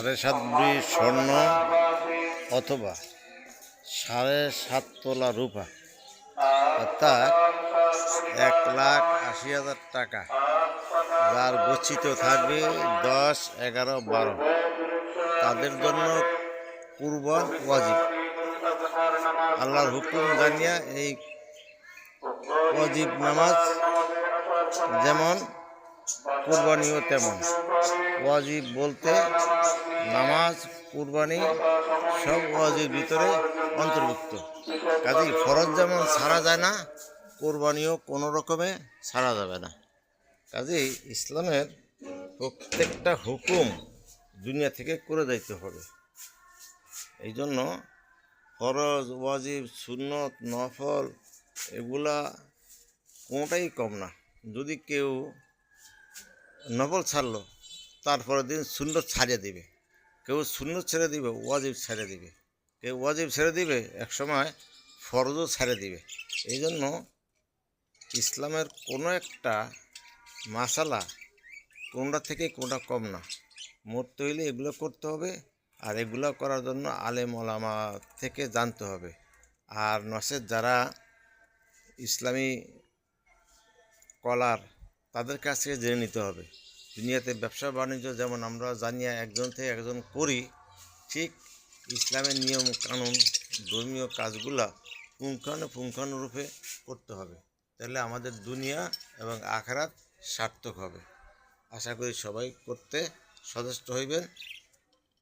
7.5 ভরি স্বর্ণ অথবা 7.5 তোলা রূপা অর্থাৎ 1,80,000 টাকা, যার গচ্ছিত থাকবে 10, 11, 12, তাদের জন্য কুরবান ওয়াজিব। আল্লাহর হুকুম জানিয়া এই ওয়াজিব নামাজ যেমন কুরবানিও তেমন। ওয়াজিব বলতে নামাজ, কুরবানি সব ওয়াজিবের ভিতরে অন্তর্ভুক্ত। কাজেই ফরজ যেমন ছাড়া যায় না, কোরবানিও কোনো রকমে ছাড়া যাবে না। কাজেই ইসলামের প্রত্যেকটা হুকুম দুনিয়া থেকে করে যাইতে হবে। এই জন্য ফরজ, ওয়াজিব, সুন্নত, নফল এগুলা কোনোটাই কম না। যদি কেউ নফল ছাড়লো, তারপরের দিন সুন্নত ছাড়িয়ে দিবে, কেউ সুন্নত ছেড়ে দিবে, ওয়াজিব ছেড়ে দিবে, কেউ ওয়াজিব ছেড়ে দিবে, একসময় ফরজও ছেড়ে দিবে। এই জন্য ইসলামের কোনো একটা মাসালা কোনটা থেকে কোনটা কম না। মরতে হইলে এগুলো করতে হবে, আর এগুলো করার জন্য আলেম ওলামা থেকে জানতে হবে। আর নসের যারা ইসলামী কলার, তাদের কাছ থেকে জেনে নিতে হবে। দুনিয়াতে ব্যবসা বাণিজ্য যেমন আমরা জানিয়া একজন থেকে একজন করি, ঠিক ইসলামের নিয়ম কানুন, ধর্মীয় কাজগুলা পুঙ্খানুরূপে করতে হবে। তাহলে আমাদের দুনিয়া এবং আখিরাত সার্থক হবে। আশা করি সবাই করতে সচেষ্ট হইবেন।